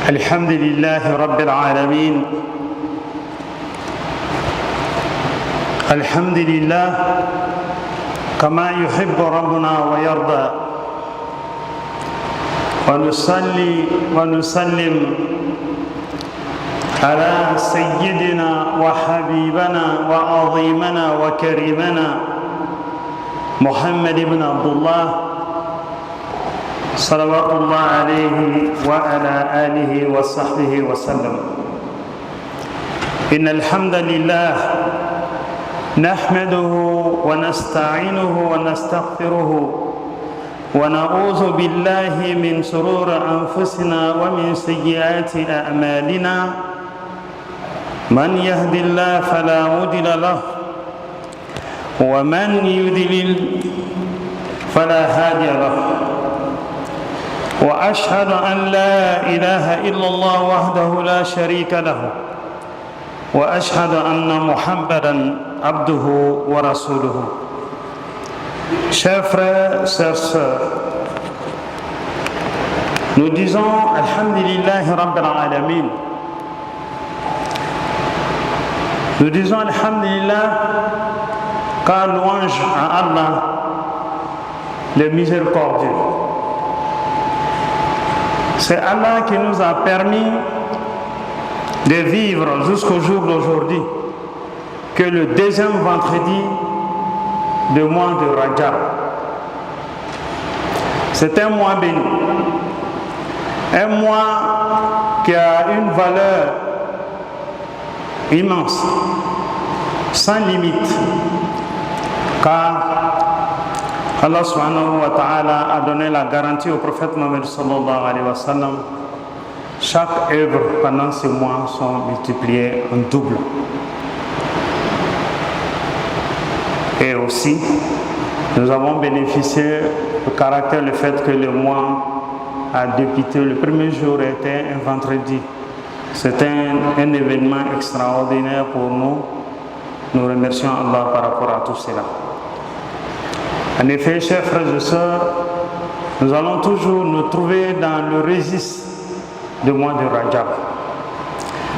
الحمد لله رب العالمين. الحمد لله كما يحب ربنا ويرضى، ونصلي ونسلم على سيدنا وحبيبنا وعظيمنا وكريمنا محمد بن عبد الله صلوات الله عليه وعلى آله وصحبه وسلم. إن الحمد لله نحمده ونستعينه ونستغفره ونعوذ بالله من شرور أنفسنا ومن سيئات أعمالنا. من يهد الله فلا مضل له ومن يضلل فلا هادي له. وأشهد أن لا إله إلا الله وحده لا شريك له، وأشهد أن محمدًا عبده ورسوله. Chers frères, chers sœurs, nous disons Alhamdulillah Rabbil Alamin. Nous disons Alhamdulillah car louange à Allah, le miséricordieux. C'est Allah qui nous a permis de vivre jusqu'au jour d'aujourd'hui, que le deuxième vendredi du mois de Rajab. C'est un mois béni, un mois qui a une valeur immense, sans limite, car Allah subhanahu wa ta'ala a donné la garantie au prophète Mohammed sallallahu alayhi wa sallam. Chaque œuvre pendant ces mois sont multipliées en double. Et aussi, nous avons bénéficié du caractère, le fait que le mois a débuté, le premier jour était un vendredi. C'était un événement extraordinaire pour nous. Nous remercions Allah par rapport à tout cela. En effet, chers frères et sœurs, nous allons toujours nous trouver dans le registre du mois de Rajab.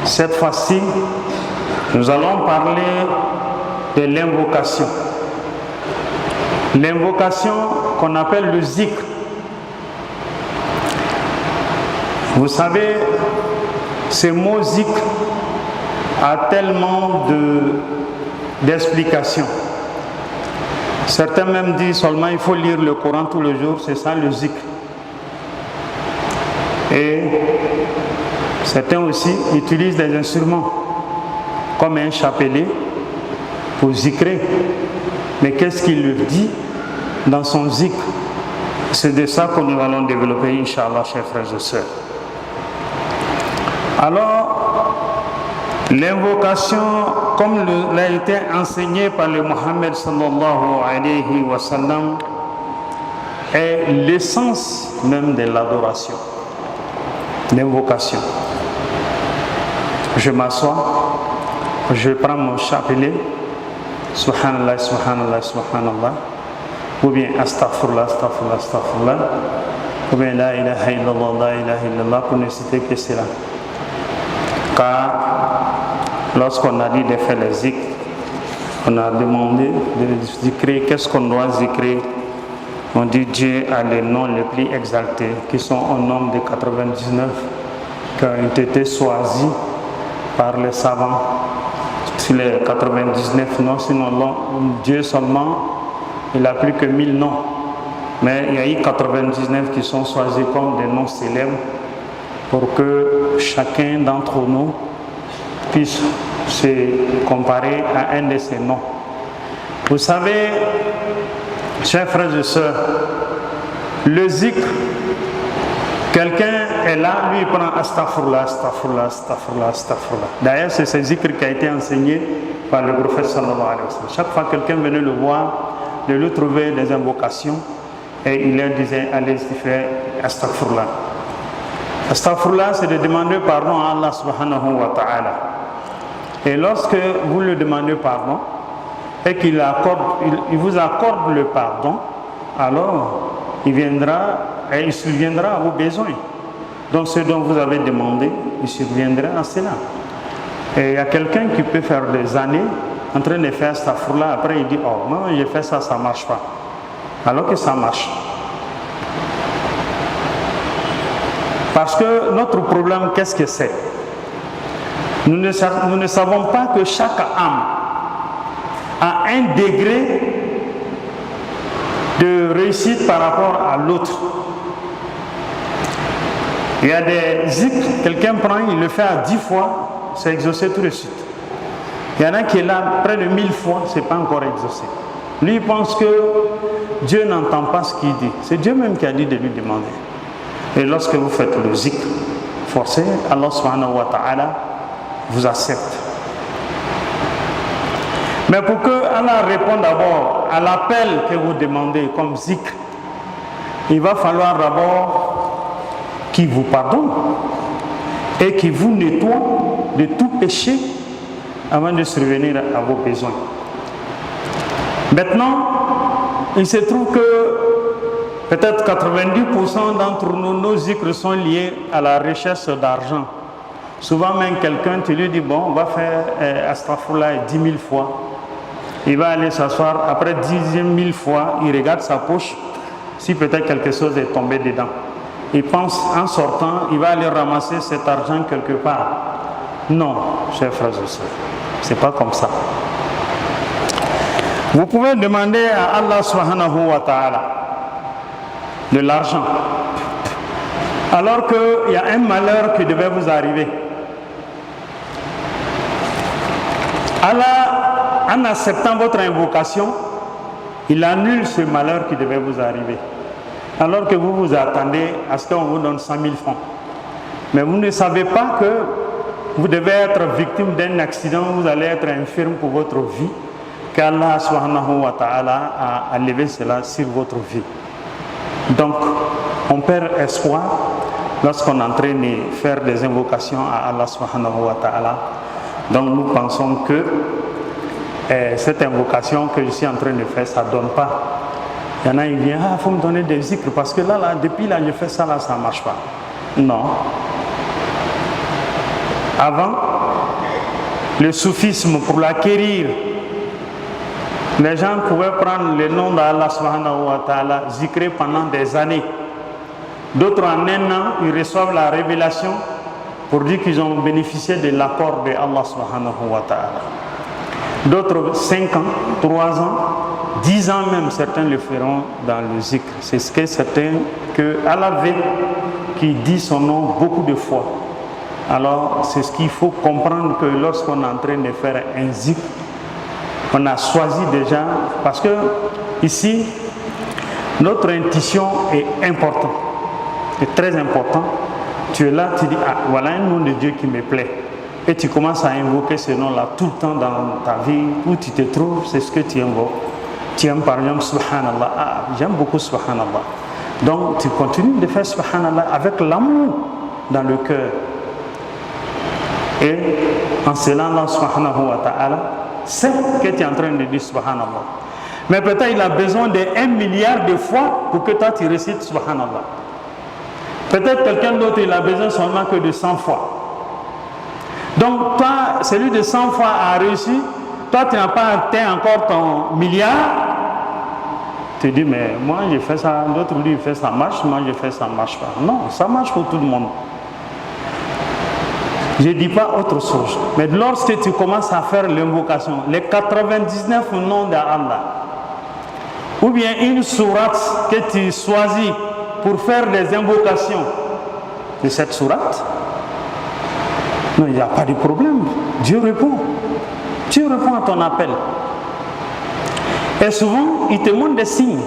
Cette fois-ci, nous allons parler de l'invocation. L'invocation qu'on appelle le zikr. Vous savez, ce mot zikr a tellement d'explications. Certains même disent seulement il faut lire le Coran tous les jours, c'est ça le zikr. Et certains aussi utilisent des instruments comme un chapelet pour zikrer. Mais qu'est-ce qu'il lui dit dans son zikr? C'est de ça que nous allons développer, Inch'Allah, chers frères et sœurs. Alors, l'invocation, comme l'a été enseigné par le Mohammed sallallahu alayhi wa sallam, est l'essence même de l'adoration. L'invocation. Je m'assois, je prends mon chapelet, subhanallah, subhanallah, subhanallah, ou bien astaghfirullah, astaghfirullah, astaghfirullah, ou bien la ilaha illallah, la ilaha illallah, pour ne citer que cela. Car lorsqu'on a dit de faire les zikr, on a demandé de zikrer. Qu'est-ce qu'on doit zikrer? On dit Dieu a les noms les plus exaltés, qui sont au nombre de 99, qui ont été choisis par les savants. Si les 99 noms, sinon Dieu seulement, il n'a plus que 1000 noms. Mais il y a eu 99 qui sont choisis comme des noms célèbres pour que chacun d'entre nous puisse se comparer à un de ces noms. Vous savez, chers frères et sœurs, le zikr, quelqu'un est là, lui il prend astaghfirullah, astaghfirullah, astaghfirullah, astaghfirullah. D'ailleurs, c'est ce zikr qui a été enseigné par le prophète sallallahu alayhi wa sallam. Chaque fois que quelqu'un venait le voir, de lui trouver des invocations, et il leur disait, allez faire astaghfirullah. Astaghfirullah, c'est de demander pardon à Allah subhanahu wa ta'ala. Et lorsque vous lui demandez pardon, et qu'il vous accorde le pardon, alors il viendra et il subviendra à vos besoins. Donc ce dont vous avez demandé, il surviendra à cela. Et il y a quelqu'un qui peut faire des années en train de faire cette affaire-là, après il dit, oh, moi j'ai fait ça, ça ne marche pas. Alors que ça marche. Parce que notre problème, qu'est-ce que c'est? Nous ne savons pas que chaque âme a un degré de réussite par rapport à l'autre. Il y a des zikrs, quelqu'un prend, il le fait à 10 fois, c'est exaucé tout de suite. Il y en a qui est là près de 1000 fois, ce n'est pas encore exaucé. Lui, il pense que Dieu n'entend pas ce qu'il dit. C'est Dieu même qui a dit de lui demander. Et lorsque vous faites le zikr forcé, Allah subhanahu wa ta'ala vous accepte. Mais pour que Allah réponde d'abord à l'appel que vous demandez comme zikr, il va falloir d'abord qu'il vous pardonne et qu'il vous nettoie de tout péché avant de survenir à vos besoins. Maintenant, il se trouve que peut-être 90% d'entre nous, nos zikrs sont liés à la recherche d'argent. Souvent même quelqu'un, tu lui dis, bon, on va faire astaghfirullah 10 000 fois. Il va aller s'asseoir, après 10 000 fois, il regarde sa poche, si peut-être quelque chose est tombé dedans. Il pense, en sortant, il va aller ramasser cet argent quelque part. Non, chers frères et sœurs, c'est pas comme ça. Vous pouvez demander à Allah subhanahu wa ta'ala de l'argent, alors qu'il y a un malheur qui devait vous arriver. Allah, en acceptant votre invocation, il annule ce malheur qui devait vous arriver. Alors que vous vous attendez à ce qu'on vous donne 100 000 francs. Mais vous ne savez pas que vous devez être victime d'un accident, vous allez être infirme pour votre vie, qu'Allah subhanahu wa ta'ala a levé cela sur votre vie. Donc, on perd espoir lorsqu'on est en train de faire des invocations à Allah subhanahu wa ta'ala. Donc, nous pensons que cette invocation que je suis en train de faire, ça ne donne pas. Il y en a, il vient, il faut me donner des zikrs parce que là, depuis là, je fais ça, là, ça ne marche pas. Non. Avant, le soufisme, pour l'acquérir, les gens pouvaient prendre le nom d'Allah subhanahu wa ta'ala, zikrer pendant des années. D'autres, en un an, ils reçoivent la révélation pour dire qu'ils ont bénéficié de l'accord de Allah subhanahu wa ta'ala. D'autres, 5 ans, 3 ans, 10 ans même, certains le feront dans le zikr. C'est ce que certains, que Allah veut qui dit son nom beaucoup de fois. Alors, c'est ce qu'il faut comprendre, que lorsqu'on est en train de faire un zikr, on a choisi déjà, parce que ici, notre intuition est importante, est très importante. Tu es là, tu dis, ah, voilà un nom de Dieu qui me plaît. Et tu commences à invoquer ce nom-là tout le temps dans ta vie, où tu te trouves, c'est ce que tu invoques. Tu aimes par exemple Subhanallah, ah, j'aime beaucoup Subhanallah. Donc tu continues de faire Subhanallah avec l'amour dans le cœur. Et en cela, Allah Subhanahu wa ta'ala sait que tu es en train de dire Subhanallah. Mais peut-être il a besoin de 1 milliard de fois pour que toi tu récites Subhanallah. Peut-être quelqu'un d'autre il a besoin seulement que de 100 fois. Donc toi, celui de 100 fois a réussi, toi tu n'as pas atteint encore ton milliard. Tu dis, mais moi j'ai fait ça, l'autre lui il fait ça marche, moi j'ai fait ça marche pas. Non, ça marche pour tout le monde. Je ne dis pas autre chose. Mais lorsque tu commences à faire l'invocation, les 99 noms d'Allah, ou bien une sourate que tu choisis pour faire des invocations de cette sourate, non, il n'y a pas de problème. Dieu répond. Dieu répond à ton appel. Et souvent, il te montre des signes.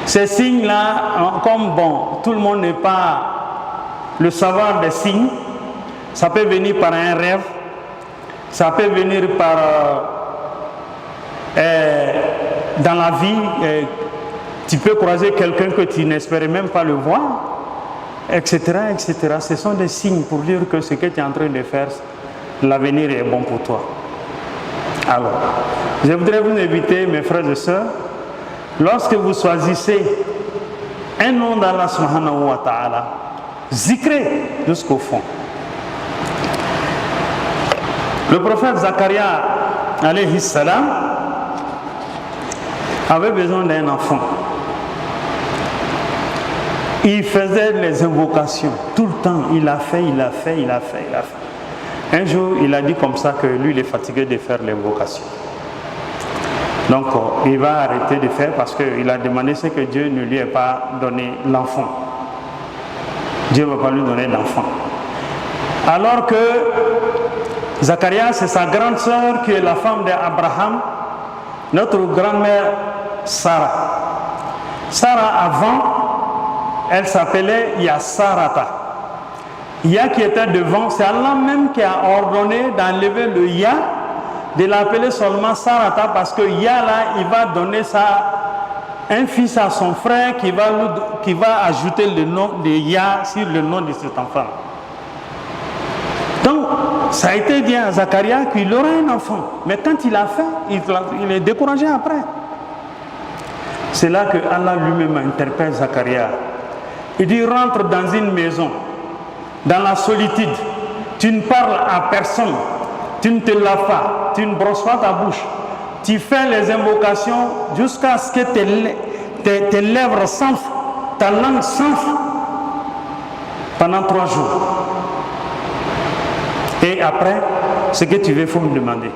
Ces signes-là, comme bon, tout le monde n'est pas le savoir des signes, ça peut venir par un rêve, ça peut venir par dans la vie, tu peux croiser quelqu'un que tu n'espérais même pas le voir, etc., etc. Ce sont des signes pour dire que ce que tu es en train de faire, l'avenir est bon pour toi. Alors, je voudrais vous inviter, mes frères et sœurs, lorsque vous choisissez un nom d'Allah subhanahu wa ta'ala, zikrer jusqu'au fond. Le prophète Zacharia, alayhi salam, avait besoin d'un enfant. Il faisait les invocations tout le temps. Il a fait. Un jour, il a dit comme ça que lui, il est fatigué de faire l'invocation. Donc, il va arrêter de faire parce qu'il a demandé ce que Dieu ne lui ait pas donné l'enfant. Dieu ne va pas lui donner d'enfant. Alors que Zacharia, c'est sa grande sœur qui est la femme d'Abraham, notre grand-mère Sarah. Sarah, avant, elle s'appelait Yasarata. Ya qui était devant, c'est Allah même qui a ordonné d'enlever le Ya, de l'appeler seulement Sarata, parce que Ya là, il va donner un fils à son frère qui va ajouter le nom de Ya sur le nom de cet enfant. Donc, ça a été dit à Zacharia qu'il aura un enfant. Mais quand il a fait, il est découragé après. C'est là que Allah lui-même interpelle Zacharia. Il dit, rentre dans une maison, dans la solitude. Tu ne parles à personne. Tu ne te laves pas. Tu ne brosses pas ta bouche. Tu fais les invocations jusqu'à ce que tes lèvres s'enflent, ta langue s'enfle pendant 3 jours. Et après, ce que tu veux, il faut me demander.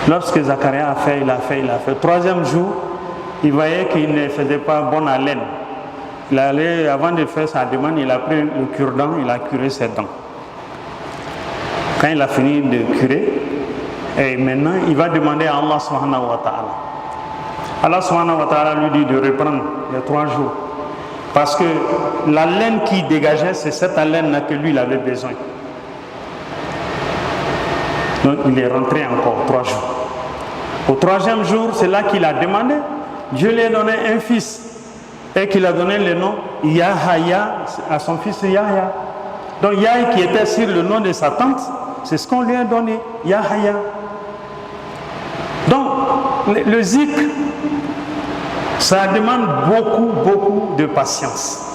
Lorsque Zacharia a fait. 3e jour, il voyait qu'il ne faisait pas bonne haleine. Il allait, avant de faire sa demande, il a pris le cure-dent, il a curé ses dents. Quand il a fini de curer, et maintenant, il va demander à Allah subhanahu wa ta'ala. Allah subhanahu wa ta'ala lui dit de reprendre les 3 jours. Parce que la laine qui dégageait, c'est cette haleine-là que lui, il avait besoin. Donc il est rentré encore 3 jours. Au 3e jour, c'est là qu'il a demandé. Dieu lui a donné un fils et qu'il a donné le nom Yahya à son fils Yahya. Donc Yahya qui était sur le nom de sa tante, c'est ce qu'on lui a donné, Yahya. Donc le zikr, ça demande beaucoup de patience.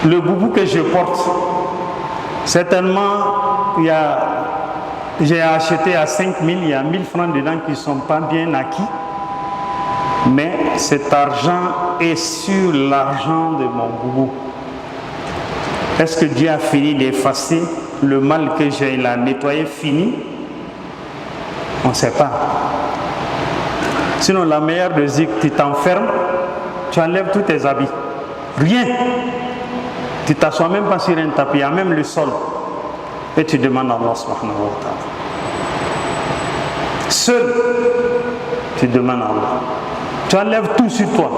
Le boubou que je porte, certainement, j'ai acheté à 5 000, il y a 1000 francs dedans qui ne sont pas bien acquis. Mais cet argent est sur l'argent de mon boubou. Est-ce que Dieu a fini d'effacer le mal que j'ai nettoyé, fini? On ne sait pas. Sinon, la meilleure de zikr, tu t'enfermes, tu enlèves tous tes habits. Rien. Tu t'assois même pas sur un tapis, il y a même le sol. Et tu demandes à Allah subhanahu wa ta'ala. Seul, tu demandes à Allah. Tu enlèves tout sur toi.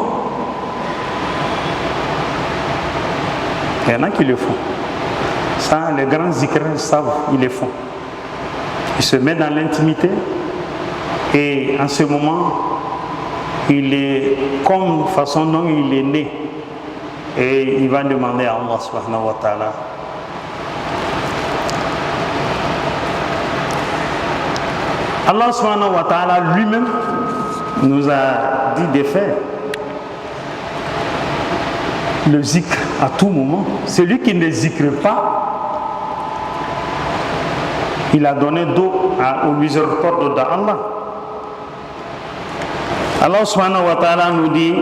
Il y en a qui le font. Ça, les grands zikrins savent, ils le font. Il se met dans l'intimité et en ce moment, il est comme façon dont il est né. Et il va demander à Allah subhanahu wa ta'ala. Allah subhanahu wa ta'ala lui-même nous a dit de faire le zikr à tout moment. Celui qui ne zikre pas, il a donné dos au miséricorde d'Allah. Allah subhanahu wa ta'ala nous dit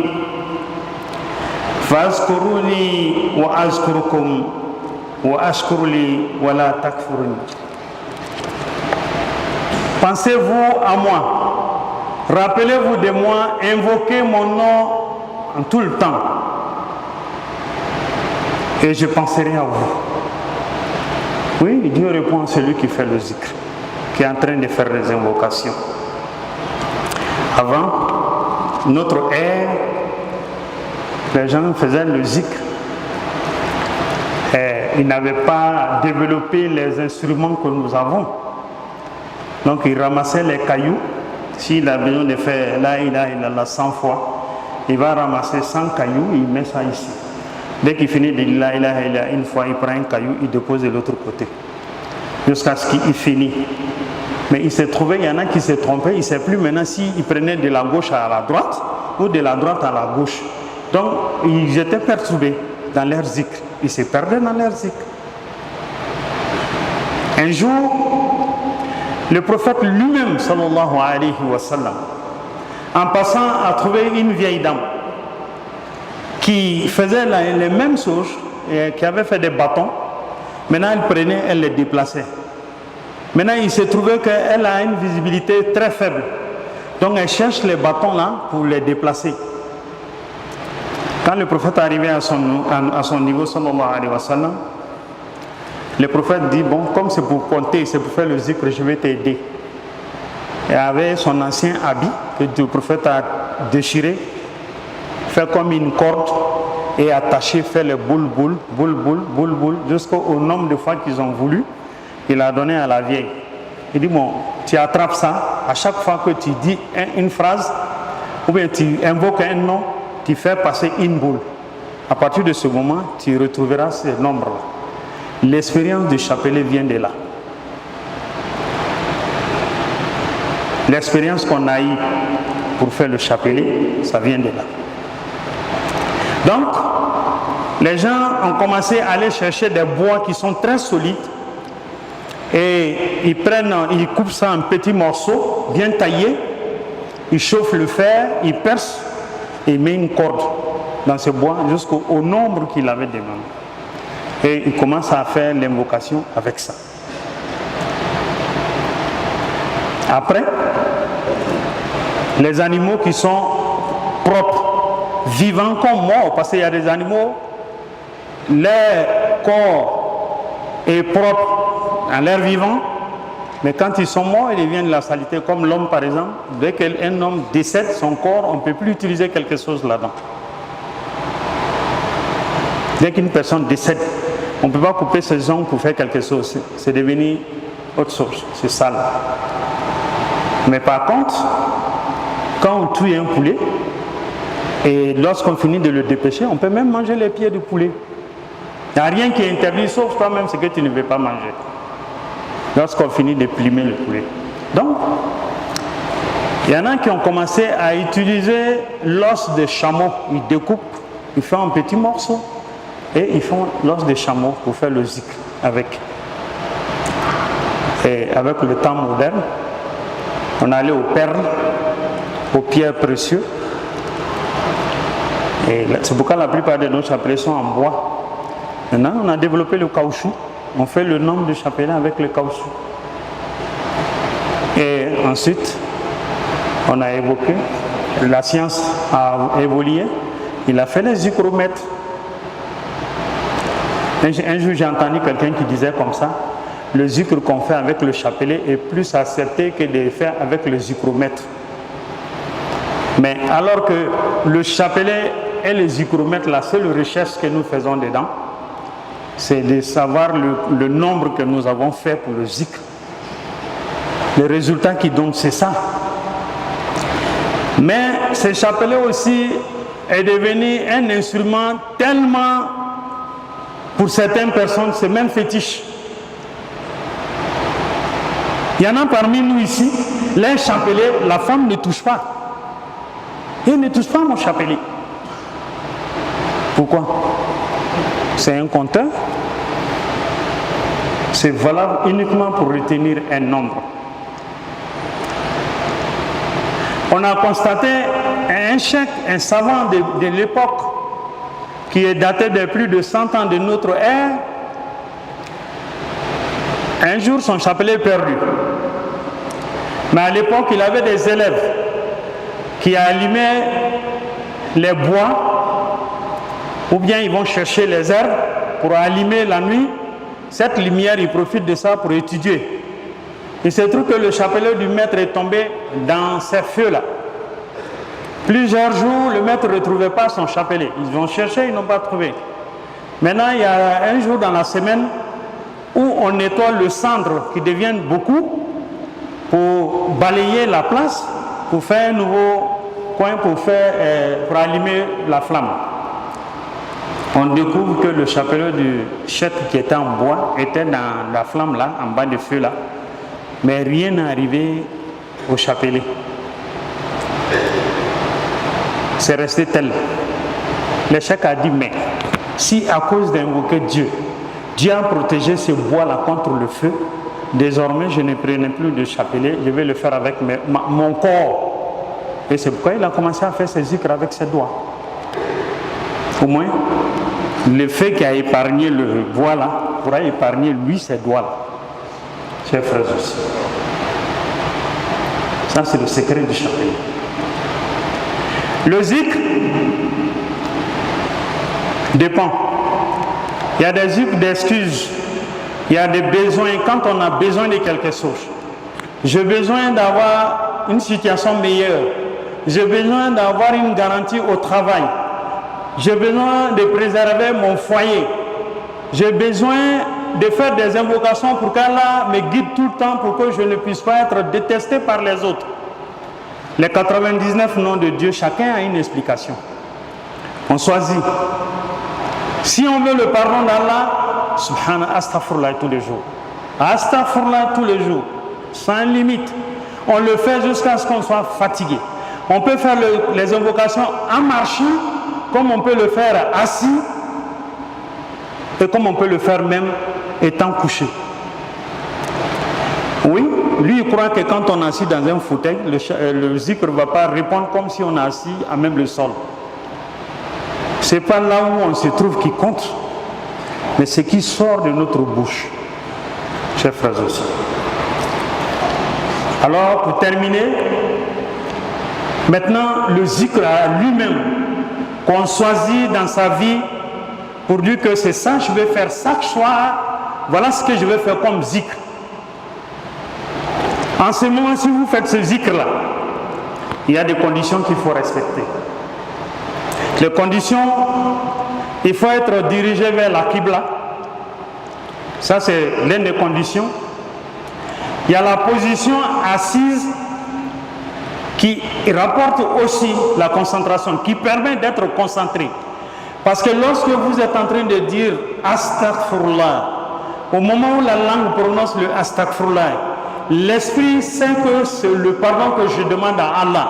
Fazkuruni wa azkurukum wa ashkuruli wa la takfurun. Pensez-vous à moi, rappelez-vous de moi, invoquez mon nom en tout le temps et je penserai à vous. Oui, Dieu répond à celui qui fait le zikr, qui est en train de faire les invocations. Avant, notre ère, les gens faisaient le zikr. Et ils n'avaient pas développé les instruments que nous avons. Donc ils ramassaient les cailloux. S'il a besoin de faire la ilaha illallah 100 fois, il va ramasser 100 cailloux et il met ça ici. Dès qu'il finit de dire la ilaha illallah une fois, il prend un caillou, il dépose de l'autre côté. Jusqu'à ce qu'il finisse. Mais il s'est trouvé, il y en a qui s'est trompé, il ne sait plus maintenant s'il prenait de la gauche à la droite ou de la droite à la gauche. Donc, ils étaient perturbés dans leur zikr. Ils se perdaient dans leur zikr. Un jour, le prophète lui-même, sallallahu alayhi wa sallam, en passant, a trouvé une vieille dame qui faisait les mêmes choses, et qui avait fait des bâtons. Maintenant, elle prenait, elle les déplaçait. Maintenant, il s'est trouvé qu'elle a une visibilité très faible. Donc, elle cherche les bâtons là pour les déplacer. Quand le prophète est arrivé à son niveau, sallallahu alayhi wa sallam, le prophète dit, bon, comme c'est pour compter, c'est pour faire le zikr, je vais t'aider. Et avec son ancien habit, que le prophète a déchiré, fait comme une corde, et attaché, fait le boule, jusqu'au nombre de fois qu'ils ont voulu, il a donné à la vieille. Il dit, bon, tu attrapes ça, à chaque fois que tu dis une phrase, ou bien tu invoques un nom, tu fais passer une boule. À partir de ce moment, tu retrouveras ces nombres-là. L'expérience du chapelet vient de là. L'expérience qu'on a eue pour faire le chapelet, ça vient de là. Donc, les gens ont commencé à aller chercher des bois qui sont très solides et ils coupent ça en petits morceaux bien taillés, ils chauffent le fer, ils percent et ils mettent une corde dans ce bois jusqu'au nombre qu'il avait demandé. Et ils commencent à faire l'invocation avec ça. Après, les animaux qui sont propres, vivants comme morts, parce qu'il y a des animaux, leur corps est propre en l'air vivant, mais quand ils sont morts, ils deviennent de la saleté, comme l'homme par exemple. Dès qu'un homme décède, son corps, on ne peut plus utiliser quelque chose là-dedans. Dès qu'une personne décède, on ne peut pas couper ses ongles pour faire quelque chose. C'est devenu autre chose, c'est sale. Mais par contre, quand on tue un poulet, et lorsqu'on finit de le dépêcher, on peut même manger les pieds du poulet. Il n'y a rien qui est interdit, sauf toi-même ce que tu ne veux pas manger. Lorsqu'on finit de plumer le poulet. Donc, il y en a qui ont commencé à utiliser l'os de chameau. Ils découpent, ils font un petit morceau et ils font l'os de chameau pour faire le zikr avec. Et avec le temps moderne, on allait aux perles, aux pierres précieuses. Et c'est pourquoi la plupart de nos chapelets sont en bois. Maintenant, on a développé le caoutchouc. On fait le nombre de chapelets avec le caoutchouc. Et ensuite, on a évoqué, la science a évolué, il a fait les zikromètres. Un jour, j'ai entendu quelqu'un qui disait comme ça, le zikr qu'on fait avec le chapelet est plus accepté que de le faire avec le zikromètre. Mais alors que le chapelet et le zikromètre, la seule recherche que nous faisons dedans, c'est de savoir le nombre que nous avons fait pour le zikr. Le résultat qui donne, c'est ça. Mais ce chapelet aussi est devenu un instrument tellement, pour certaines personnes, c'est même fétiche. Il y en a parmi nous ici, les chapelets, la femme ne touche pas. Elle ne touche pas mon chapelet. Pourquoi? C'est un compteur. C'est valable uniquement pour retenir un nombre. On a constaté un savant de l'époque qui est daté de plus de 100 ans de notre ère. Un jour, son chapelet est perdu. Mais à l'époque, il avait des élèves qui allumaient les bois, ou bien ils vont chercher les herbes pour allumer la nuit. Cette lumière, ils profitent de ça pour étudier. Il se trouve que le chapelet du maître est tombé dans ces feux-là. Plusieurs jours, le maître ne retrouvait pas son chapelet. Ils vont chercher, ils n'ont pas trouvé. Maintenant, il y a un jour dans la semaine où on nettoie le cendre qui devient beaucoup pour balayer la place, pour faire un nouveau coin pour allumer la flamme. On découvre que le chapelet du chef qui était en bois était dans la flamme là, en bas du feu là. Mais rien n'est arrivé au chapelet. c'est resté tel. Le cheikh a dit, mais si à cause d'invoquer Dieu, Dieu a protégé ce bois-là contre le feu, désormais je ne prenais plus de chapelet, je vais le faire avec mon corps. Et c'est pourquoi il a commencé à faire ses zikrs avec ses doigts. Au moins, le fait qu'il a épargné le bois-là pourra épargner lui ses doigts-là. Chers frères aussi. Ça, c'est le secret du chapelet. Le zikr dépend. Il y a des zikrs d'excuses. Il y a des besoins. Quand on a besoin de quelque chose, j'ai besoin d'avoir une situation meilleure. J'ai besoin d'avoir une garantie au travail. J'ai besoin de préserver mon foyer. J'ai besoin de faire des invocations pour qu'Allah me guide tout le temps pour que je ne puisse pas être détesté par les autres. Les 99 noms de Dieu, chacun a une explication. On choisit. Si on veut le pardon d'Allah, subhanallah, astaghfirullah tous les jours. Astaghfirullah tous les jours, sans limite. On le fait jusqu'à ce qu'on soit fatigué. On peut faire les invocations en marchant, comme on peut le faire assis, et comme on peut le faire même étant couché. Oui, lui il croit que quand on est assis dans un fauteuil, le zikr ne va pas répondre comme si on est assis à même le sol. Ce n'est pas là où on se trouve qui compte, mais ce qui sort de notre bouche. Chers frères aussi. Alors, pour terminer, maintenant, le zikr à lui-même, qu'on choisit dans sa vie, pour dire que c'est ça que je vais faire chaque soir, voilà ce que je vais faire comme zikr. En ce moment, si vous faites ce zikr-là, il y a des conditions qu'il faut respecter. Les conditions, il faut être dirigé vers la Qibla. Ça, c'est l'une des conditions. Il y a la position assise qui rapporte aussi la concentration, qui permet d'être concentré. Parce que lorsque vous êtes en train de dire astaghfirullah, au moment où la langue prononce le astaghfirullah, l'esprit sait que c'est le pardon que je demande à Allah.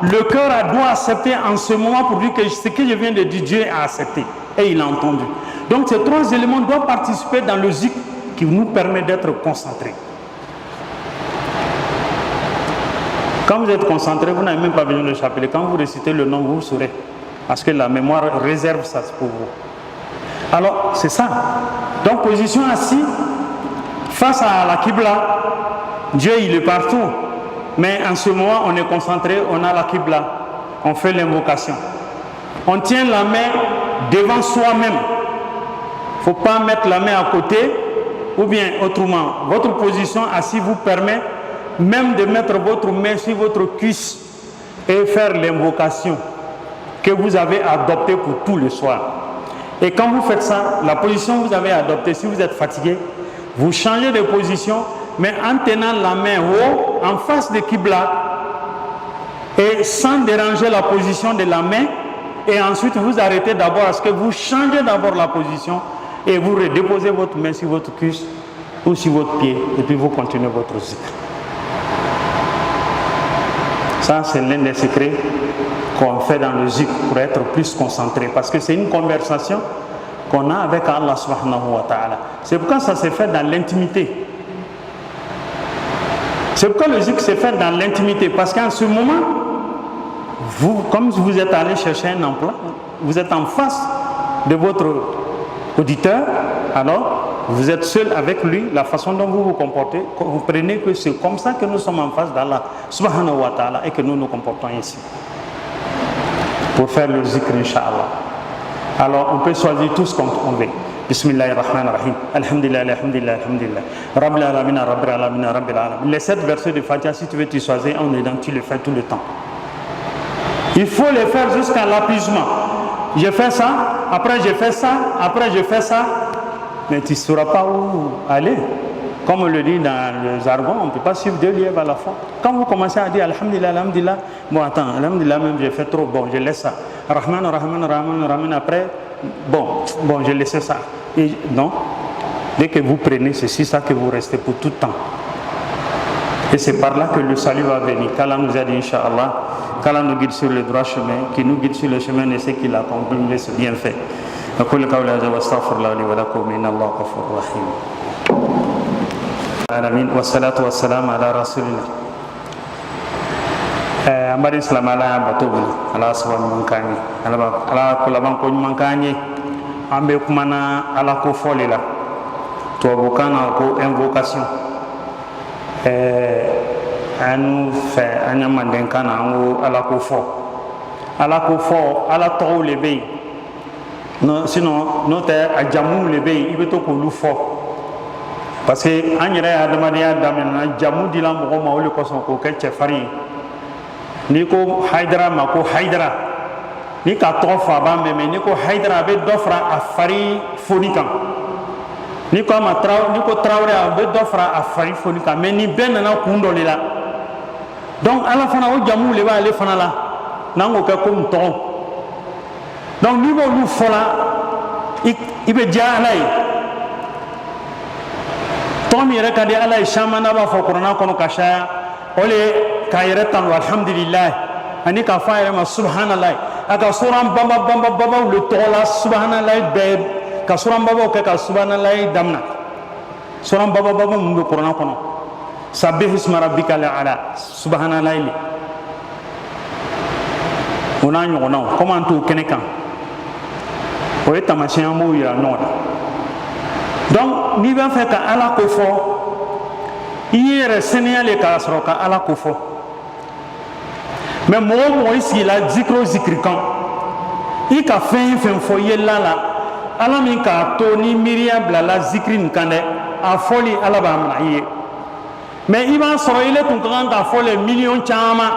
Le cœur doit accepter en ce moment pour dire que ce que je viens de dire, Dieu a accepté. Et il a entendu. Donc ces trois éléments doivent participer dans le zikr qui nous permet d'être concentrés. Quand vous êtes concentré, vous n'avez même pas besoin de chapelet. Quand vous récitez le nom, vous saurez. Parce que la mémoire réserve ça pour vous. Alors, c'est ça. Donc, position assise, face à la Qibla, Dieu, il est partout. Mais en ce moment, on est concentré, on a la Qibla. On fait l'invocation. On tient la main devant soi-même. Il ne faut pas mettre la main à côté. Ou bien, autrement, votre position assise vous permet même de mettre votre main sur votre cuisse et faire l'invocation que vous avez adoptée pour tout le soir. Et quand vous faites ça, la position que vous avez adoptée, si vous êtes fatigué, vous changez de position, mais en tenant la main haut, en face de Qibla, et sans déranger la position de la main, et ensuite vous arrêtez d'abord à ce que vous changez d'abord la position, et vous redéposez votre main sur votre cuisse ou sur votre pied, et puis vous continuez votre zikr. Ça, c'est l'un des secrets qu'on fait dans le zikr pour être plus concentré. Parce que c'est une conversation qu'on a avec Allah subhanahu wa ta'ala. C'est pourquoi ça s'est fait dans l'intimité. C'est pourquoi le zikr s'est fait dans l'intimité. Parce qu'en ce moment, vous, comme vous êtes allé chercher un emploi, vous êtes en face de votre auditeur, alors vous êtes seul avec lui, la façon dont vous vous comportez, comprenez que c'est comme ça que nous sommes en face d'Allah subhanahu wa ta'ala et que nous nous comportons ainsi. Pour faire le zikr, Inch'Allah. Alors, on peut choisir tout ce qu'on veut. Bismillahirrahmanirrahim. Alhamdulillah, alhamdulillah, alhamdulillah. Rabbil alamin, rabbil alamin, rabbil alamin. Les 7 versets de Fatiha, si tu veux t'y choisir, on est dans, tu le fais tout le temps. Il faut le faire jusqu'à l'épuisement. Je fais ça, après je fais ça, après je fais ça. Mais tu ne sauras pas où aller. Comme on le dit dans le jargon, on ne peut pas suivre 2 lièvres à la fois. Quand vous commencez à dire Alhamdulillah, Alhamdulillah, bon attends, Alhamdulillah même j'ai fait trop, bon je laisse ça. Rahman, Rahman, Rahman, Rahman, après, bon je laisse ça. Et non, dès que vous prenez, c'est ça que vous restez pour tout le temps. Et c'est par là que le salut va venir. Qu'Allah nous aide, Inch'Allah. Qu'Allah nous guide sur le droit chemin, qui nous guide sur le chemin de ce qu'il a accompli, ce bien fait. أقول قولي هذا وأستغفر الله لي ولكم إن الله غفور رحيم. العالمين والصلاة والسلام على رسول الله. Amari Islam ala batobu ala sawan mankani ala kulaban ko mankani ambe kumana ala ko folila to bokana ko invocation anu fa anyamanden kana ngo ala ko fo ala to le be no sinon no te ajamu le be ibeto ko lu fo parce que anyere adamadiya damena jamu dila mo ma wole ko son ko ke chefari ni ko haidara ma ko haidara ni ka to fa ba me ni ko haidara be dofra afari fonika ni ko ma traw ni ko trawre be dofra afari fonika mais ni ben na kundo le la donc ala fana o jamu le ba ale fana la nango ka ko mto donc ni bo lu fola ibe ja alai to mi re ka de alai shamana ba fo qur'ana kono kasha ole kayretan walhamdulillah ani ka faire ma subhanallah aka suran bamba le tola subhanallah be ka suran baba ka subhanallah damna suran baba mu qur'an kono sabbih isma rabbikal ala subhanallah li ona nyona comment to kenekan o eta machin mo ya non donc ni va faire ka ala ko fo yere sénégalais ka soro ka ala ko fo mais mo ici la zikri kan i ka fen fo yella la ala min ka to ni miriya bla la zikri nkande a foli ala ba amna yi mais i ba soro ile tun kan ka fole million chama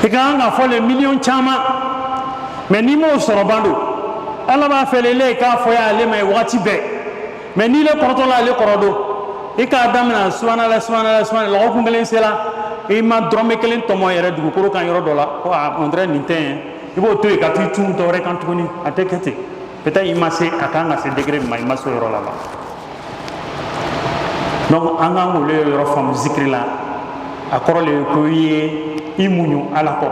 i kan ka fole million chama mais ni mo soro bando ala ba fele le ka fo ya le mai wati be mais ni le korto la le korodo i ka damna subhanallah la ko ngelen sela i ma drome kelen tomo yere dugu koro kan yoro dola ko André Ninten i bo to e ka tu to re kan tuguni atekete peut-être il m'a se akanga se degré ma il m'a so yoro la ba donc anga ngole yoro fam zikri la akoro le ko ye imunyu ala ko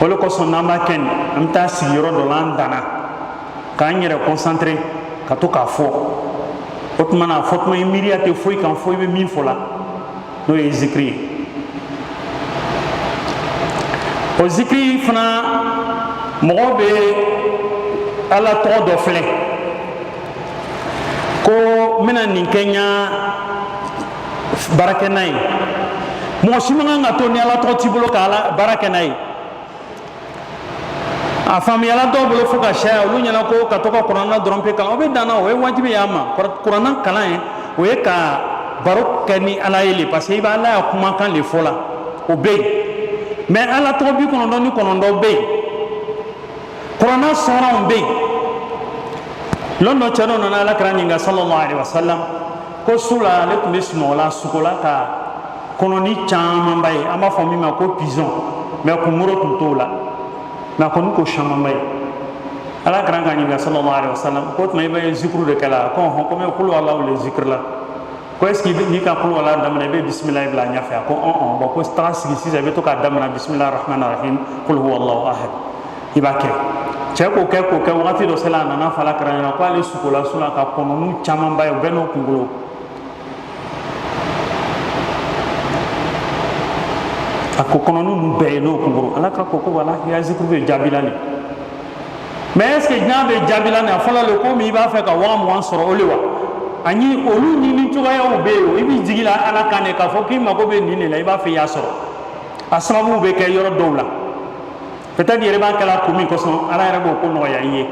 wala ko son nama ken amta si yoro dola ndana kan yere concentré ka to ka fo otmana fotma imiriate foi kan foi be min fola no e zikri o zikri fana mo be ala to do fle ko mena nin kenya barakenai mo simanga ngato ni ala to tibulo kala barakenai a famille ala do bolo fuka sha lu nyana ko ka to ko qur'ana drompe kala o be dana o e wajibi yama qur'ana kala o e ka barok kani ala yele parce que iba ala kuma kan le fola obey mais ala to bi kono ni kono do be qur'ana sura on be londo chano na ala krani nga sallallahu alaihi wasallam ko sula le tumismo la sukola ka kono ni chama mbay ama fomi ma ko pison mais ko muro tuntola na kono ko chama mbay ala krani nga sallallahu alaihi wasallam ko may bay zikru de kala ko me kulu allah le zikr la ko est-ce qu'il ni ka kulu wala damna be bismillah ibla nyafa ko ba ko stras gi si be to ka damna bismillahir rahmanir rahim qul huwallahu ahad ibake che ko ke wakati do sala na fala karana ko ali sukola sula ka kono nu chama bayo beno kungulo ako kono nu be no kungulo ala ka ko wala ya zikru be jabilani mais est-ce que jnabe jabilani afala le ko mi ba fa ka wa mo ansoro olewa ani olu ni tuga ya ube ibi jigila ala kane ka foki mako be ni la iba fe ya soro asrabu be ke yoro dowla peut-être yere ba kala ko mi ko son ala yere bo ko no ya yi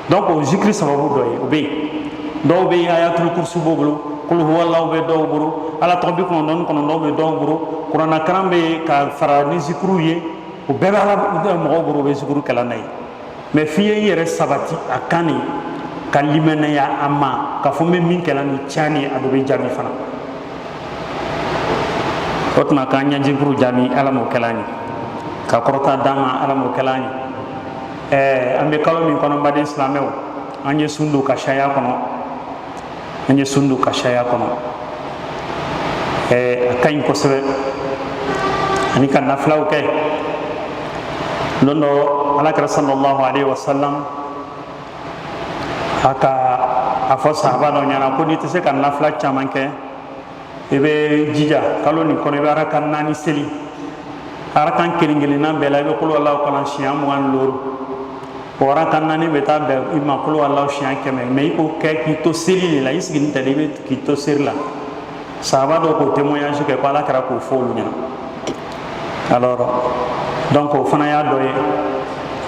donc o zikri sababu doy do be ayatul kursi bobulu kul huwallahu be do buru ala to bi ko non be do buru qur'ana karambe ka fara ni zikru ye o be ala mo buru be zikru kala nay mais fiye yere sabati akani kalimena ya amma ka fome min kala ni chani adobe jami fana otma ka nya jibru jami ala mo kalani ka korota dama ala mo kalani ambe kalo min kono bade islamew anye sundu ka shaya kono an ye sundu ka shaya kono akayin kosebe ani kan naflaw ke londo alakira sallallahu alaihi wasallam aka afo sahaba no nyana ko ni tese kan nafla chaman ke ebe jija kalo ni kono be ara kan nani seli ara kan kelingeli na bela be ko Allah ko lan shiam wan lor ora kan nani beta be imma ko Allah shiam ke me ko ke ki to seli la isgin tade be ki to serla sahaba do ko témoignage ke ko alakira ko folu nyana alors donc o fana ya doye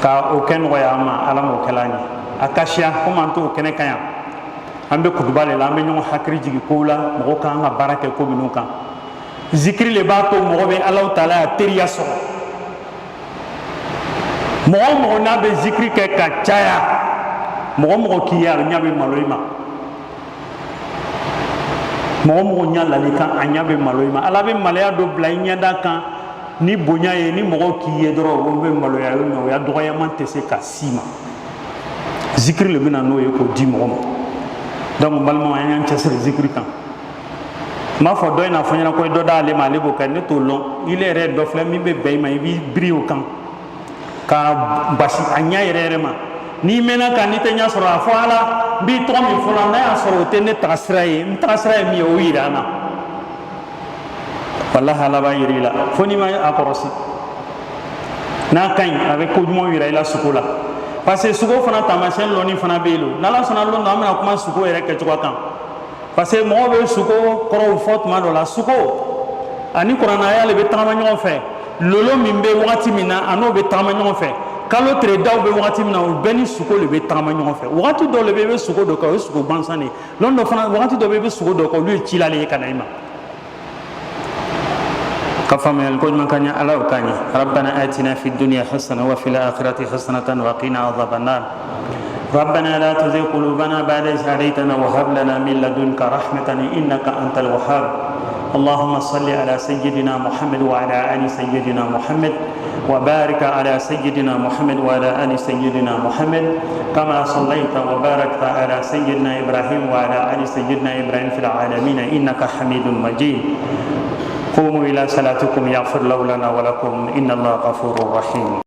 ka o ken wayama ala mo kelani akashia ko man to kene kanya ambe kutubale la ambe nyong hakri jigi ko la mo ka nga barake ko binu kan zikri le ba to mo be allah taala teriya so mo na be zikri ke ka chaya mo kiya nyabe maloima mo nya la le kan anyabe maloima ala be malaya do bla nyanda kan ni bonya ye ni mogo ki ye doro o be malo ya no ya doya man tese ka sima zikri le bina no ye ko di mogo donc balmo yan tese zikri kan ma fo do na fo nyana ko do dale ma le bo kan ne to long il est red do fle mi be be ma bi brio kan ka basi anya yere ma ni mena kan ni tenya soro afo ala bi to mi fo la na soro tene tasraye mi o irana wallahi ala ba yirila foni ma akorosi na kain avec ko jumo yira ila sukula parce que suko fana tamasen loni fana belo nala sona lo na ma kuma suko yere ke twa kan parce que mo be suko koro fot ma do la suko ani qur'ana ya le be tama nyon fe lolo mimbe wati mina ano be tama nyon fe kalo tre daw be wati mina o beni suko le be tama nyon fe wati do le be suko do ka suko bansane londo fana wati do be suko do ko lui chilale kanaima كفم الكون من كان على وكاني ربنا آتنا في الدنيا حسنة وفي الآخرة حسنة وقنا عذاب النار ربنا لا تزغ قلوبنا بعد إذ هديتنا وهب لنا من لدنك رحمة إنك أنت الوهاب اللهم صل على سيدنا محمد وعلى آل سيدنا محمد وبارك على سيدنا محمد وعلى آل سيدنا محمد كما صليت وباركت على سيدنا إبراهيم وعلى آل سيدنا إبراهيم في العالمين إنك حميد مجيد قوموا إلى صلاتكم يغفر لنا ولكم إن الله غفور رحيم